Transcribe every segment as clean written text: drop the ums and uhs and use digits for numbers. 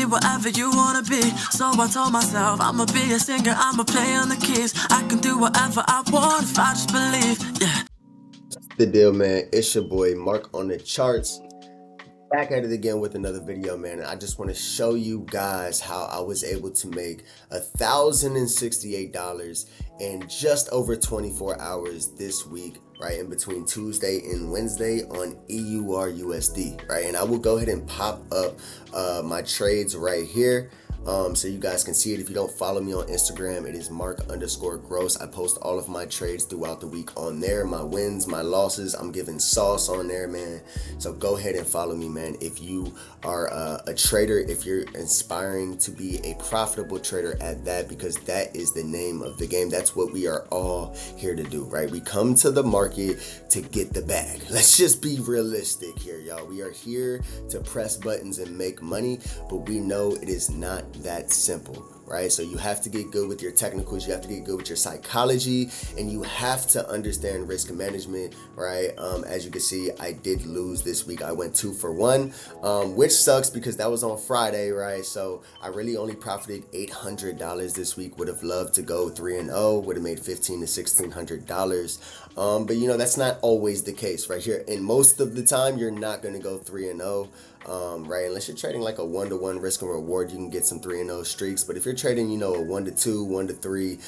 whatever you wanna be. So I told myself, I'ma be a singer, I'ma play on the keys. I can do whatever I want if I just believe, yeah. The deal, man. It's your boy Mark on the charts. Back at it again with another video, man. I just want to show you guys how I was able to make $1,068 in just over 24 hours this week, right, in between Tuesday and Wednesday on EURUSD, right? And I will go ahead and pop up my trades right here. So you guys can see it. If you don't follow me on Instagram, it is Mark_Gross. I post all of my trades throughout the week on there, my wins, my losses. I'm giving sauce on there, man. So go ahead and follow me, man. If you are a trader, if you're inspiring to be a profitable trader at that, because that is the name of the game. That's what we are all here to do, right? We come to the market to get the bag. Let's just be realistic here, y'all. We are here to press buttons and make money, but we know it is not that simple, right? So you have to get good with your technicals, you have to get good with your psychology, and you have to understand risk management, right? As you can see, I did lose this week. I went 2 for 1, which sucks because that was on Friday, right? So I really only profited $800 this week. Would have loved to go 3-0, would have made $1,500 to $1,600. But you know, that's not always the case, right? Here, and most of the time, you're not going to go 3-0. Right, unless you're trading like a 1-to-1 risk and reward, you can get some 3-0 streaks. But if you're trading, you know, a 1-to-2, 1-to-3,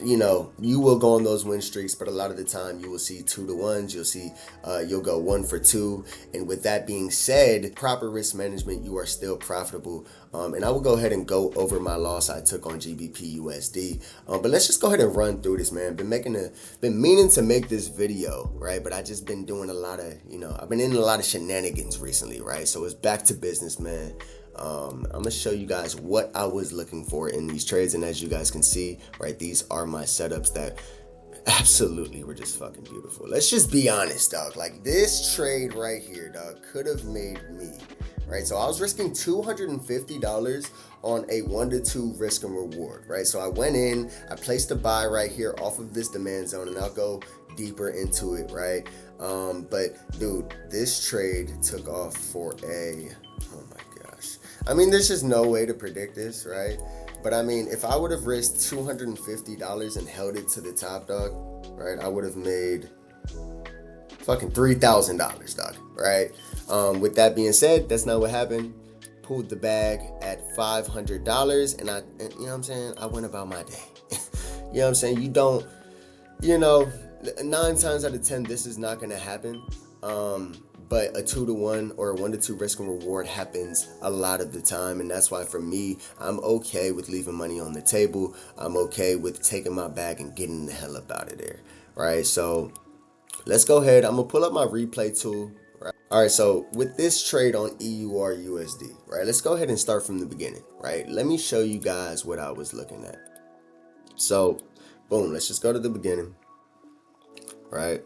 you know, you will go on those win streaks. But a lot of the time, you will see 2-to-1s. You'll see you'll go 1 for 2. And with that being said, proper risk management, you are still profitable. And I will go ahead and go over my loss I took on GBP USD. But let's just go ahead and run through this, man. Been meaning to make this video, right? But I just been doing a lot of, you know, I've been in a lot of shenanigans recently, right? So it's back to business, man. I'm gonna show you guys what I was looking for in these trades, and as you guys can see, right, these are my setups that absolutely were just fucking beautiful. Let's just be honest, dog. Like, this trade right here, dog, could have made me, right? So I was risking $250 on a 1-to-2 risk and reward, right? So I went in, I placed a buy right here off of this demand zone, and I'll go deeper into it, right? But dude, this trade took off for a, oh my gosh. I mean, there's just no way to predict this, right? But I mean, if I would have risked $250 and held it to the top, dog, right, I would have made fucking $3,000, dog, right? With that being said, that's not what happened. Pulled the bag at $500, and you know what I'm saying, I went about my day. You know what I'm saying? You don't, you know, 9 times out of 10, this is not going to happen. But a 2-to-1 or a 1-to-2 risk and reward happens a lot of the time. And that's why for me, I'm okay with leaving money on the table. I'm okay with taking my bag and getting the hell up out of there. Right. So let's go ahead. I'm going to pull up my replay tool. Right. All right. So with this trade on EURUSD, right, let's go ahead and start from the beginning. Right. Let me show you guys what I was looking at. So boom, let's just go to the beginning. Right.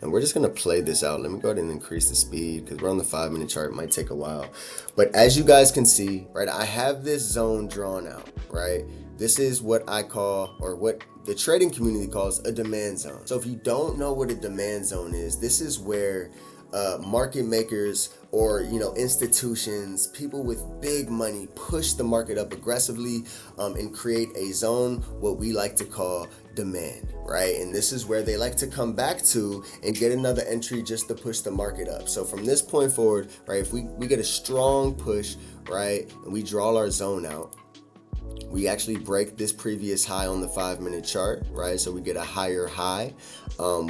And we're just going to play this out. Let me go ahead and increase the speed because we're on the 5-minute chart. It might take a while. But as you guys can see, right, I have this zone drawn out, right? This is what I call, or what the trading community calls, a demand zone. So if you don't know what a demand zone is, this is where market makers or, you know, institutions, people with big money push the market up aggressively and create a zone, what we like to call demand, right? And this is where they like to come back to and get another entry just to push the market up. So from this point forward, right, if we get a strong push, right, and we draw our zone out, we actually break this previous high on the 5-minute chart, right? So we get a higher high,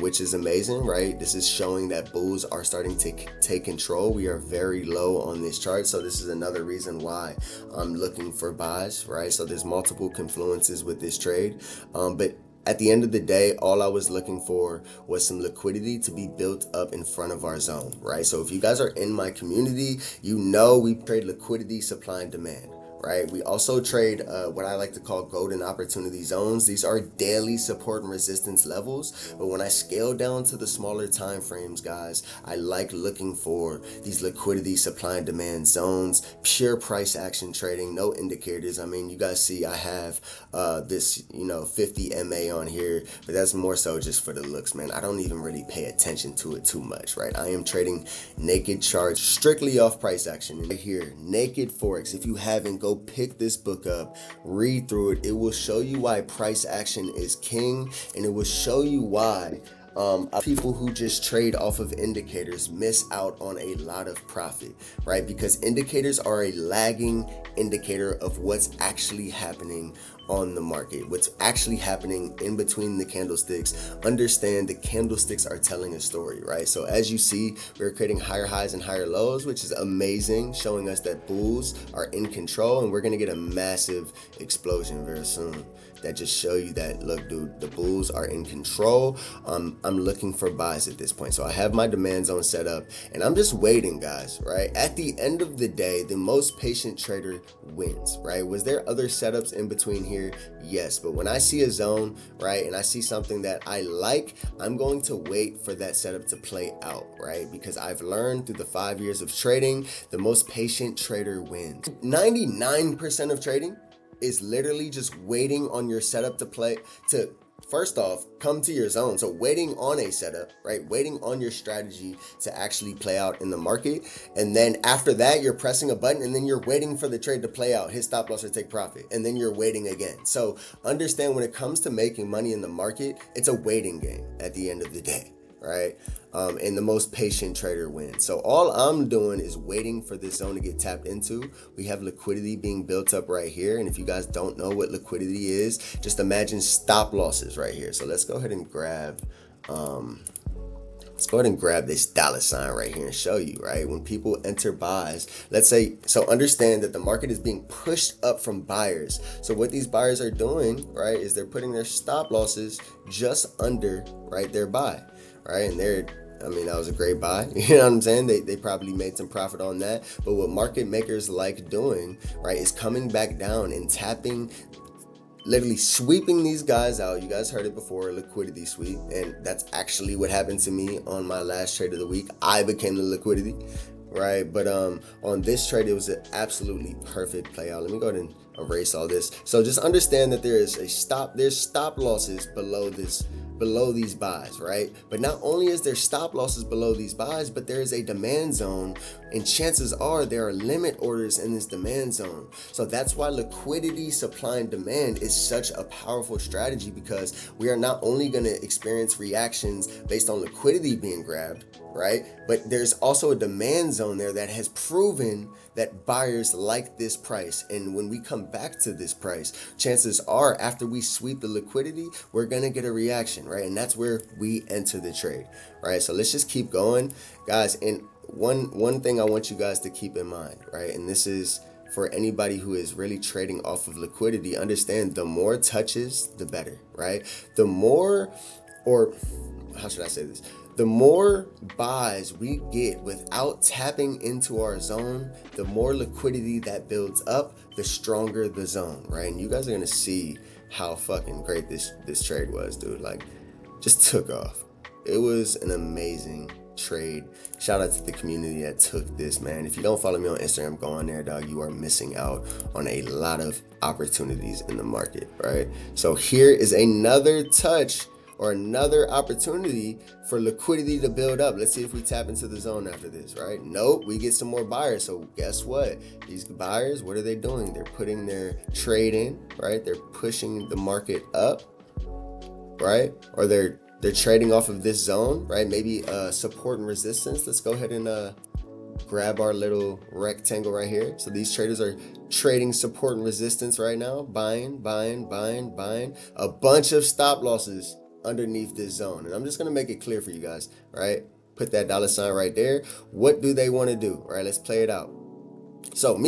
which is amazing, right? This is showing that bulls are starting to take control. We are very low on this chart. So this is another reason why I'm looking for buys, right? So there's multiple confluences with this trade. But at the end of the day, all I was looking for was some liquidity to be built up in front of our zone, right? So if you guys are in my community, you know we trade liquidity, supply, and demand. Right, we also trade what I like to call golden opportunity zones. These are daily support and resistance levels, but when I scale down to the smaller time frames, guys, I like looking for these liquidity, supply and demand zones, pure price action trading, no indicators. I mean, you guys see I have this, you know, 50 MA on here, but that's more so just for the looks, man. I don't even really pay attention to it too much, right? I am trading naked charts strictly off price action. And right here, naked forex. If you haven't, go go pick this book up, read through it. It will show you why price action is king, and it will show you why people who just trade off of indicators miss out on a lot of profit, right? Because indicators are a lagging indicator of what's actually happening on the market, what's actually happening in between the candlesticks. Understand the candlesticks are telling a story, right? So as you see, we're creating higher highs and higher lows, which is amazing, showing us that bulls are in control, and we're going to get a massive explosion very soon that just show you that, look, dude, the bulls are in control. I'm looking for buys at this point. So I have my demand zone set up, and I'm just waiting, guys, right? At the end of the day, the most patient trader wins, right? Was there other setups in between here? Yes, but when I see a zone, right, and I see something that I like, I'm going to wait for that setup to play out, right? Because I've learned through the 5 years of trading, the most patient trader wins. 99% of trading is literally just waiting on your setup to first off come to your zone. So waiting on a setup, right? Waiting on your strategy to actually play out in the market. And then after that, you're pressing a button, and then you're waiting for the trade to play out, hit stop loss or take profit. And then you're waiting again. So understand, when it comes to making money in the market, it's a waiting game at the end of the day, right? And the most patient trader wins. So all I'm doing is waiting for this zone to get tapped into. We have liquidity being built up right here. And if you guys don't know what liquidity is, just imagine stop losses right here. So let's go ahead and grab this dollar sign right here and show you, right? When people enter buys, let's say, so understand that the market is being pushed up from buyers. So what these buyers are doing, right, is they're putting their stop losses just under, right, their buy, right? And that was a great buy. You know what I'm saying? They probably made some profit on that. But what market makers like doing, right, is coming back down and tapping, literally sweeping these guys out. You guys heard it before, liquidity sweep. And that's actually what happened to me on my last trade of the week. I became the liquidity, right? But on this trade, it was an absolutely perfect play out. Let me go ahead and erase all this. So just understand that there's stop losses below these buys, right? But not only is there stop losses below these buys, but there is a demand zone, and chances are there are limit orders in this demand zone. So that's why liquidity, supply, and demand is such a powerful strategy, because we are not only going to experience reactions based on liquidity being grabbed, right? But there's also a demand zone there that has proven that buyers like this price. And when we come back to this price, chances are after we sweep the liquidity, we're going to get a reaction, right? And that's where we enter the trade, right? So let's just keep going, guys. And one thing I want you guys to keep in mind, right? And this is for anybody who is really trading off of liquidity. Understand, the more touches, the better, right? The more, or how should I say this? The more buys we get without tapping into our zone, the more liquidity that builds up, the stronger the zone, right? And you guys are gonna see how fucking great this trade was, dude. Like, just took off. It was an amazing trade. Shout out to the community that took this, man. If you don't follow me on Instagram, go on there, dog. You are missing out on a lot of opportunities in the market, right? So here is another touch, or another opportunity for liquidity to build up. Let's see if we tap into the zone after this, right? Nope, we get some more buyers. So guess what? These buyers, what are they doing? They're putting their trade in, right? They're pushing the market up, right? Or they're trading off of this zone, right? Maybe support and resistance. Let's go ahead and grab our little rectangle right here. So these traders are trading support and resistance right now. Buying. A bunch of stop losses underneath this zone. And I'm just going to make it clear for you guys, right? Put that dollar sign right there. What do they want to do? All right, let's play it out. So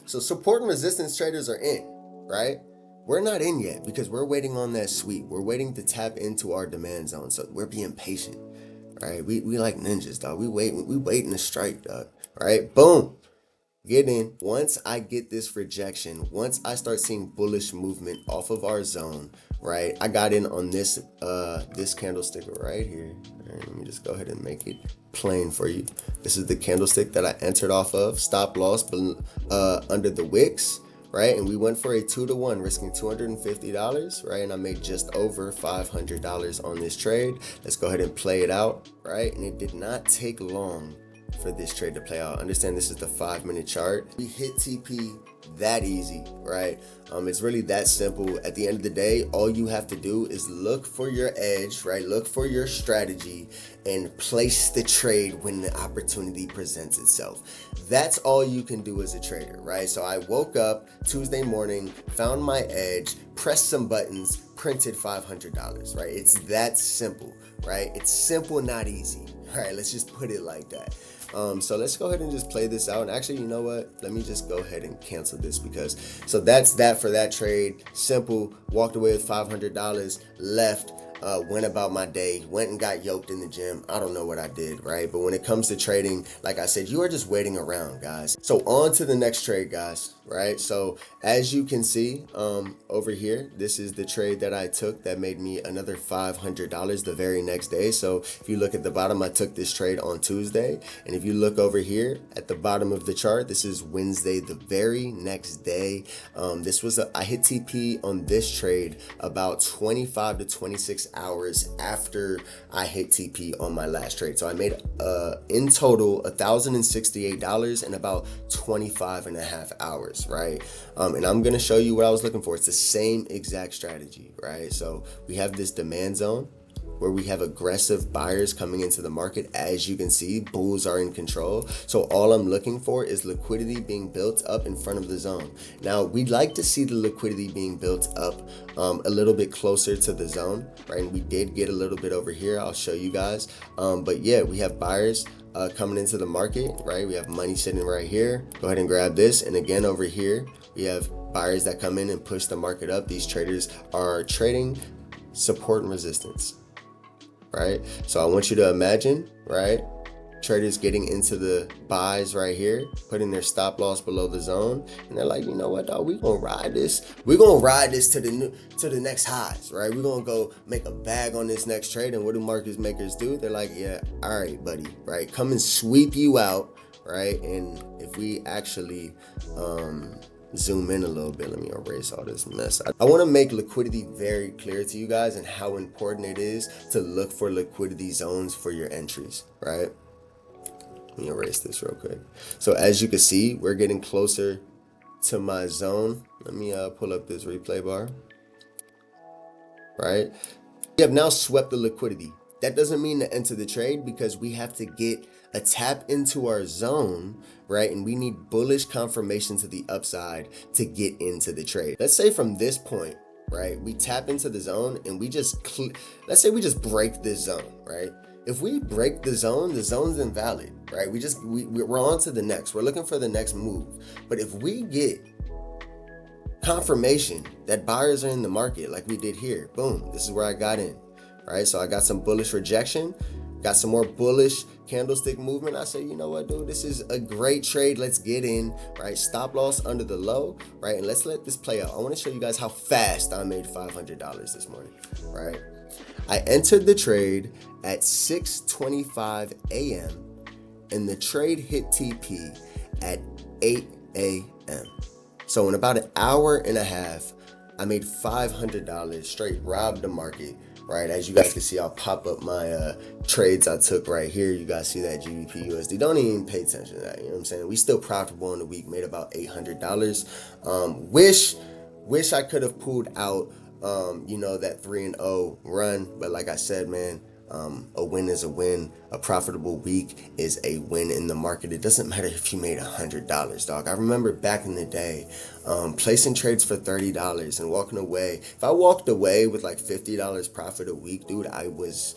support and resistance traders are in, right? We're not in yet because we're waiting on that sweep. We're waiting to tap into our demand zone. So we're being patient, right? We like ninjas, dog. We waiting to strike, dog. All right, boom. Get in. Once I get this rejection, once I start seeing bullish movement off of our zone, right? I got in on this candlestick right here. All right, let me just go ahead and make it plain for you. This is the candlestick that I entered off of. Stop loss under the wicks, right? And we went for a 2-to-1, risking $250, right? And I made just over $500 on this trade. Let's go ahead and play it out, right? And it did not take long for this trade to play out. Understand this is the 5-minute chart. We hit TP that easy, right? It's really that simple. At the end of the day, all you have to do is look for your edge, right? Look for your strategy and place the trade when the opportunity presents itself. That's all you can do as a trader, right? So I woke up Tuesday morning, found my edge, pressed some buttons, printed $500, right? It's that simple, right? It's simple, not easy, right? Let's just put it like that. So let's go ahead and just play this out. And actually, you know what? Let me just go ahead and cancel this because, so that's that for that trade. Simple, walked away with $500, left, went about my day, went and got yoked in the gym. I don't know what I did, right? But when it comes to trading, like I said, you are just waiting around, guys. So on to the next trade, guys, right? So as you can see over here, this is the trade that I took that made me another $500 the very next day. So if you look at the bottom, I took this trade on Tuesday. And if you look over here at the bottom of the chart, this is Wednesday, the very next day. I hit TP on this trade about 25 to 26 hours after I hit TP on my last trade. So I made in total $1,068 in about 25 and a half hours, right? And I'm gonna show you what I was looking for. It's the same exact strategy, right? So we have this demand zone where we have aggressive buyers coming into the market. As you can see, bulls are in control. So all I'm looking for is liquidity being built up in front of the zone. Now, we'd like to see the liquidity being built up a little bit closer to the zone, right? And we did get a little bit over here. I'll show you guys. But yeah, we have buyers coming into the market, right? We have money sitting right here. Go ahead and grab this. And again, over here, we have buyers that come in and push the market up. These traders are trading support and resistance, right? So I want you to imagine, right, traders getting into the buys right here, putting their stop loss below the zone, and they're like, you know what, dog, we gonna ride this. We're gonna ride this to the next highs, right? We're gonna go make a bag on this next trade. And what do market makers do? They're like, yeah, all right, buddy, right? Come and sweep you out, right? And if we actually zoom in a little bit, let me erase all this mess. I want to make liquidity very clear to you guys and how important it is to look for liquidity zones for your entries, right? Let me erase this real quick. So as you can see, we're getting closer to my zone. Let me pull up this replay bar, right? We have now swept the liquidity. That doesn't mean to enter the trade because we have to get a tap into our zone, right? And we need bullish confirmation to the upside to get into the trade. Let's say from this point, right, we tap into the zone and we just, let's say we just break this zone, right? If we break the zone's invalid, right? We're on to the next. We're looking for the next move. But if we get confirmation that buyers are in the market like we did here, boom, this is where I got in, right? So I got some bullish rejection, got some more bullish candlestick movement. I say, you know what, dude, this is a great trade. Let's get in, right? Stop loss under the low, right? And let's let this play out. I want to show you guys how fast I made $500 this morning, right? I entered the trade at 6:25 a.m. and the trade hit TP at 8 a.m. So in about an hour and a half, I made $500 straight, robbed the market, right? As you guys can see, I'll pop up my trades I took right here. You guys see that GBP USD. Don't even pay attention to that. You know what I'm saying? We still profitable in the week, made about $800. Wish I could have pulled out, that 3-0 run. But like I said, man, a win is a win. A profitable week is a win in the market. It doesn't matter if you made $100, dog. I remember back in the day, placing trades for $30 and walking away. If I walked away with like $50 profit a week, dude, I was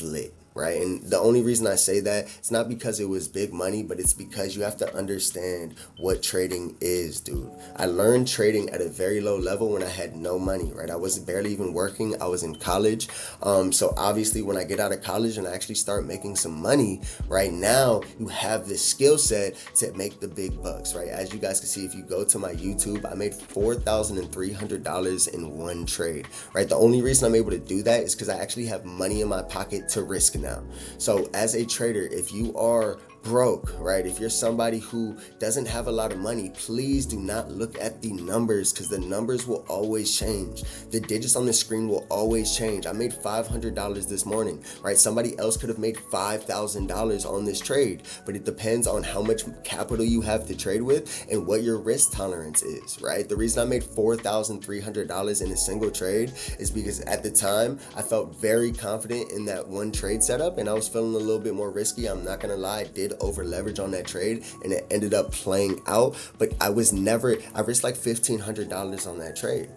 lit, right? And the only reason I say that, it's not because it was big money, but it's because you have to understand what trading is, dude. I learned trading at a very low level when I had no money, right? I was barely even working. I was in college. So obviously when I get out of college and I actually start making some money, right now you have this skill set to make the big bucks, right? As you guys can see, if you go to my YouTube, I made $4,300 in one trade, right? The only reason I'm able to do that is because I actually have money in my pocket to risk now. So as a trader, if you are broke, right? If you're somebody who doesn't have a lot of money, please do not look at the numbers, because the numbers will always change. The digits on the screen will always change. I made $500 this morning, right? Somebody else could have made $5,000 on this trade, but it depends on how much capital you have to trade with and what your risk tolerance is, right? The reason I made $4,300 in a single trade is because at the time I felt very confident in that one trade setup, and I was feeling a little bit more risky. I'm not gonna lie, I did over leverage on that trade and it ended up playing out, but I risked like $1,500 on that trade,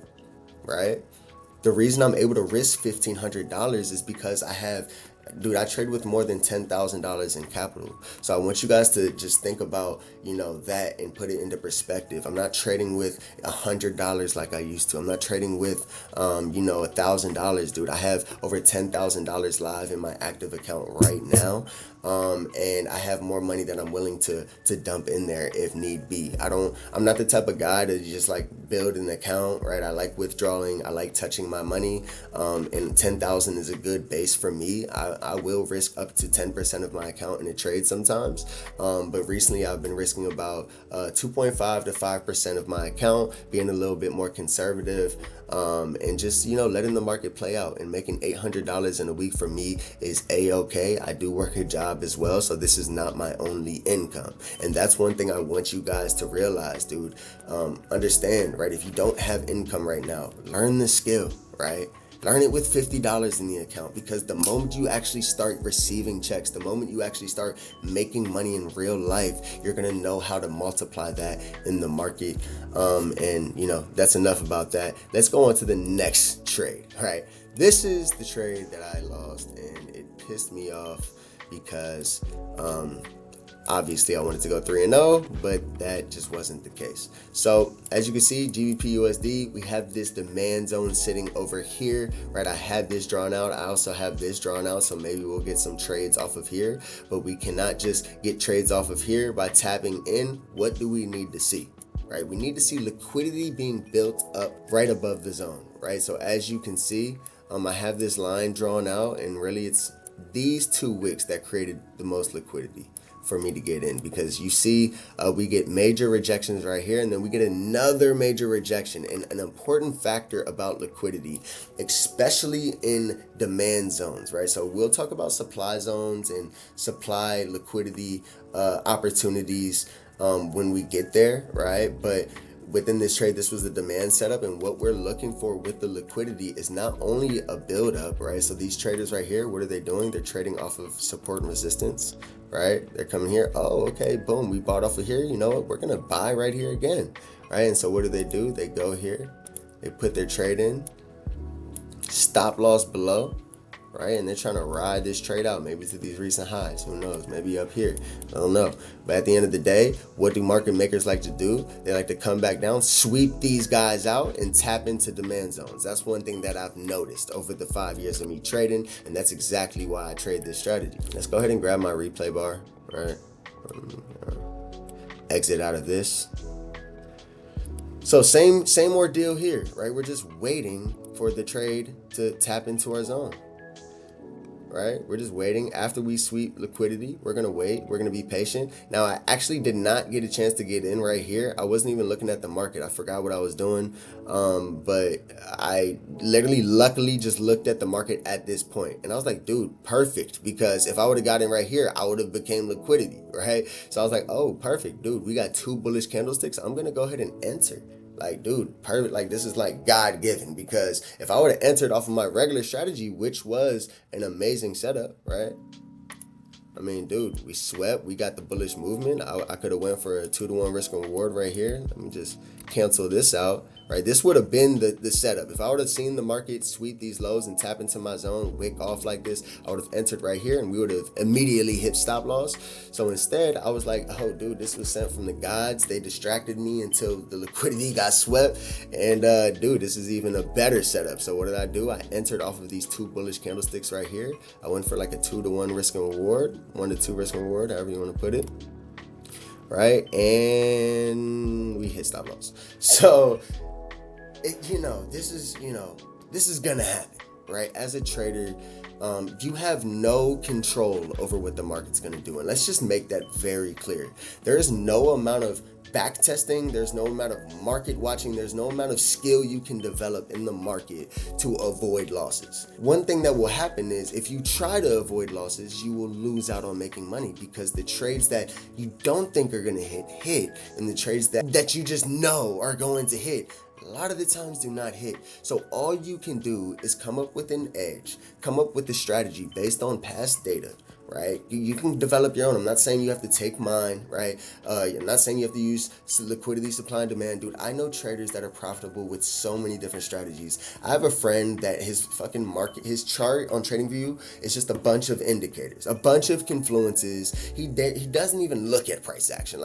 right? The reason I'm able to risk $1,500 is because I trade with more than $10,000 in capital. So I want you guys to just think about, that and put it into perspective. I'm not trading with $100 like I used to. I'm not trading with, $1,000, dude. I have over $10,000 live in my active account right now. And I have more money that I'm willing to dump in there if need be. I'm not the type of guy to just like build an account, right? I like withdrawing. I like touching my money. And 10,000 is a good base for me. I will risk up to 10% of my account in a trade sometimes. But recently I've been risking about 2.5 to 5% of my account, being a little bit more conservative, and just, letting the market play out. And making $800 in a week for me is a-okay. I do work a job as well, so this is not my only income. And that's one thing I want you guys to realize, dude. Understand, right? If you don't have income right now, learn the skill, right? Learn it with $50 in the account, because the moment you actually start receiving checks, the moment you actually start making money in real life, you're going to know how to multiply that in the market. And that's enough about that. Let's go on to the next trade, right? This is the trade that I lost, and it pissed me off because, obviously I wanted to go 3-0, but that just wasn't the case. So as you can see, GBP USD, we have this demand zone sitting over here, right? I had this drawn out. I also have this drawn out, so maybe we'll get some trades off of here, but we cannot just get trades off of here by tapping in. What do we need to see, right? We need to see liquidity being built up right above the zone, right? So as you can see, I have this line drawn out, and really it's these two wicks that created the most liquidity for me to get in, because you see we get major rejections right here, and then we get another major rejection. And an important factor about liquidity, especially in demand zones, right? So we'll talk about supply zones and supply liquidity opportunities when we get there, right? But within this trade, this was the demand setup, and what we're looking for with the liquidity is not only a build up, right? So these traders right here, what are they doing? They're trading off of support and resistance, right? They're coming here. Oh, okay, boom, we bought off of here. You know what? We're gonna buy right here again, right? And so what do? They go here, they put their trade in, stop loss below, right? And they're trying to ride this trade out, maybe to these recent highs. Who knows? Maybe up here. I don't know. But at the end of the day, what do market makers like to do? They like to come back down, sweep these guys out, and tap into demand zones. That's one thing that I've noticed over the 5 years of me trading, and that's exactly why I trade this strategy. Let's go ahead and grab my replay bar, right? Exit out of this. So same ordeal here, right? We're just waiting for the trade to tap into our zone. Right? We're just waiting. After we sweep liquidity, we're going to wait. We're going to be patient. Now, I actually did not get a chance to get in right here. I wasn't even looking at the market. I forgot what I was doing. But I literally, luckily, just looked at the market at this point. And I was like, dude, perfect. Because if I would have got in right here, I would have became liquidity, right? So I was like, oh, perfect, dude. We got 2 bullish candlesticks. I'm going to go ahead and enter. Like, dude, perfect. Like, this is like God-given, because if I would have entered off of my regular strategy, which was an amazing setup, right? I mean, dude, we swept. We got the bullish movement. I could have went for a 2-to-1 risk and reward right here. Let me just cancel this out, right? This would have been the setup. If I would have seen the market sweep these lows and tap into my zone, wick off like this, I would have entered right here, and we would have immediately hit stop loss. So instead, I was like, oh, dude, this was sent from the gods. They distracted me until the liquidity got swept. And dude, this is even a better setup. So what did I do? I entered off of these 2 bullish candlesticks right here. I went for like a 2-to-1 risk and reward, 1 to 2 risk and reward, however you want to put it. Right, and we hit stop loss. So, this is gonna happen, right? As a trader, you have no control over what the market's going to do. And let's just make that very clear. There is no amount of back testing, there's no amount of market watching, there's no amount of skill you can develop in the market to avoid losses. One thing that will happen is if you try to avoid losses, you will lose out on making money, because the trades that you don't think are going to hit, and the trades that you just know are going to hit, a lot of the times do not hit. So all you can do is come up with an edge, come up with a strategy based on past data, right? You can develop your own. I'm not saying you have to take mine, right? I'm not saying you have to use liquidity, supply and demand. Dude, I know traders that are profitable with so many different strategies. I have a friend that his chart on TradingView is just a bunch of indicators, a bunch of confluences. He doesn't even look at price action.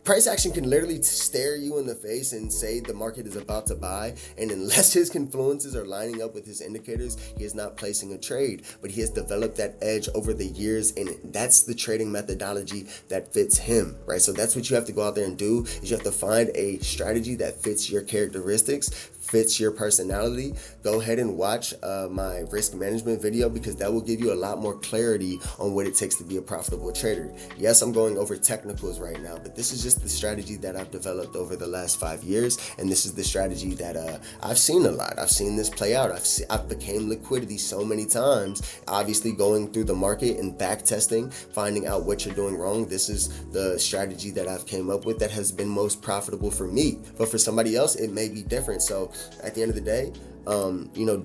Price action can literally stare you in the face and say the market is about to buy, and unless his confluences are lining up with his indicators, he is not placing a trade. But he has developed that edge over the years, and that's the trading methodology that fits him, right? So that's what you have to go out there and do, is you have to find a strategy that fits your characteristics, fits your personality. Go ahead and watch my risk management video, because that will give you a lot more clarity on what it takes to be a profitable trader. Yes, I'm going over technicals right now, but this is just the strategy that I've developed over the last 5 years, and this is the strategy that I've seen a lot. I've seen this play out. I've became liquidity so many times, obviously going through the market and back testing, finding out what you're doing wrong. This is the strategy that I've came up with that has been most profitable for me, but for somebody else it may be different. So at the end of the day,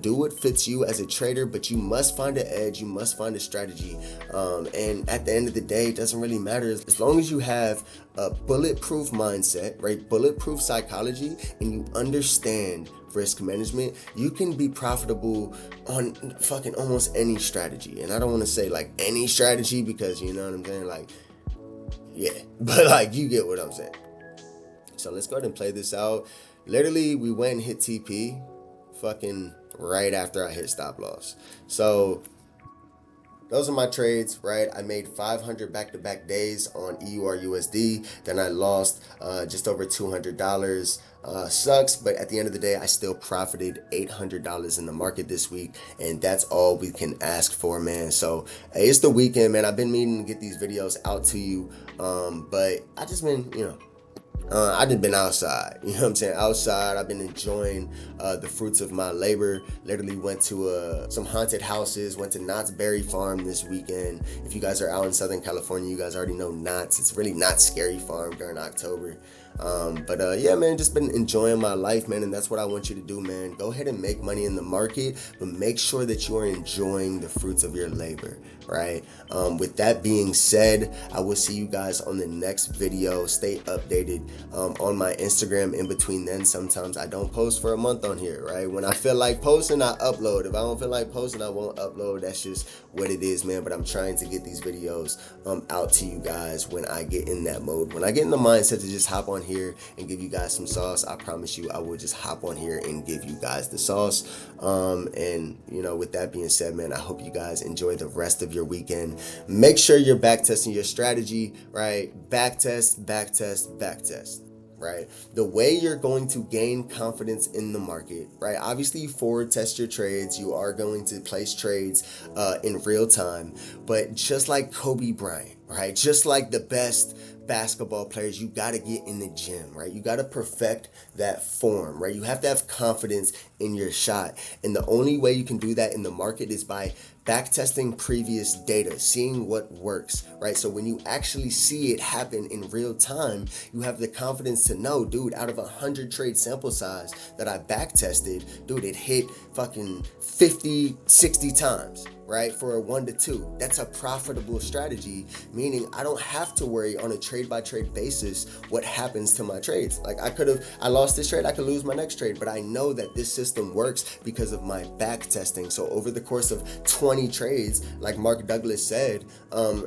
do what fits you as a trader, but you must find an edge, you must find a strategy, and at the end of the day, it doesn't really matter as long as you have a bulletproof mindset, right? Bulletproof psychology, and you understand risk management. You can be profitable on fucking almost any strategy. And I don't want to say like any strategy, because you know what I'm saying, but you get what I'm saying. So let's go ahead and play this out. Literally, we went and hit TP fucking right after I hit stop loss. So those are my trades, right? I made 500 back-to-back days on EURUSD. Then I lost just over $200. Sucks, but at the end of the day, I still profited $800 in the market this week, and that's all we can ask for, man. So hey, it's the weekend, man. I've been meaning to get these videos out to you, but I just been, I just been outside, you know what I'm saying? Outside, I've been enjoying the fruits of my labor. Literally went to some haunted houses, went to Knott's Berry Farm this weekend. If you guys are out in Southern California, you guys already know Knott's. It's really not scary farm during October. Yeah, man, just been enjoying my life, man, and that's what I want you to do, man. Go ahead and make money in the market, but make sure that you are enjoying the fruits of your labor, right? With that being said, I will see you guys on the next video. Stay updated on my Instagram. In between then, sometimes I don't post for a month on here, right? When I feel like posting, I upload. If I don't feel like posting, I won't upload. That's just what it is, man. But I'm trying to get these videos out to you guys when I get in that mode. When I get in the mindset to just hop on here and give you guys some sauce, I promise you I will just hop on here and give you guys the sauce. And with that being said, man, I hope you guys enjoy the rest of your weekend. Make sure you're back testing your strategy, right? Back test, right? The way you're going to gain confidence in the market, right? Obviously, you forward test your trades. You are going to place trades in real time. But just like Kobe Bryant, right? Just like the best basketball players, you got to get in the gym, right? You got to perfect that form, right? You have to have confidence in your shot. And the only way you can do that in the market is by back testing previous data, seeing what works, right? So when you actually see it happen in real time, you have the confidence to know, dude, out of 100 trade sample size that I back tested, dude, it hit fucking 50, 60 times, right? For a 1 to 2. That's a profitable strategy, meaning I don't have to worry on a trade by trade basis what happens to my trades. Like I lost this trade, I could lose my next trade, but I know that this system works because of my back testing. So over the course of 20 trades, like Mark Douglas said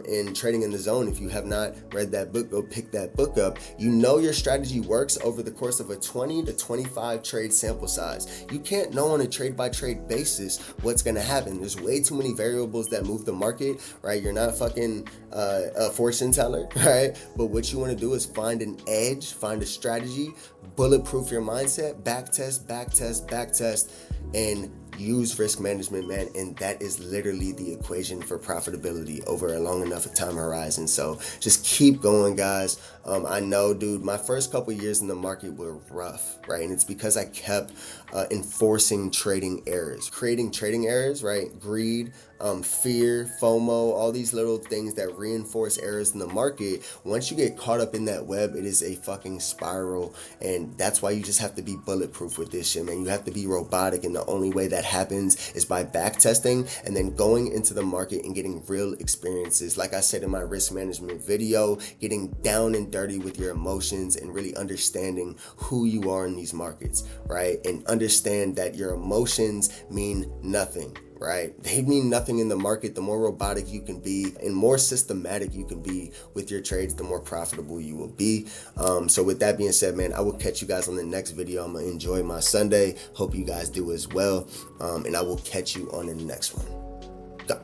in Trading in the Zone, if you have not read that book, go pick that book up. You know your strategy works over the course of a 20 to 25 trade sample size. You can't know on a trade by trade basis what's going to happen. There's way too many variables that move the market, right? You're not fucking a fortune teller, right? But what you want to do is find an edge, find a strategy, bulletproof your mindset, back test, and use risk management, man. And that is literally the equation for profitability over a long enough time horizon. So just keep going, guys. I know, dude, my first couple years in the market were rough, right? And it's because I kept enforcing trading errors, creating trading errors, right? Greed, fear, FOMO, all these little things that reinforce errors in the market. Once you get caught up in that web, it is a fucking spiral. And that's why you just have to be bulletproof with this shit, man. You have to be robotic. And the only way that happens is by back testing and then going into the market and getting real experiences. Like I said in my risk management video, getting down and dirty with your emotions and really understanding who you are in these markets, right? And understand that your emotions mean nothing. Right? They mean nothing in the market. The more robotic you can be and more systematic you can be with your trades, the more profitable you will be. So with that being said, man, I will catch you guys on the next video. I'm going to enjoy my Sunday. Hope you guys do as well. And I will catch you on the next one. Go.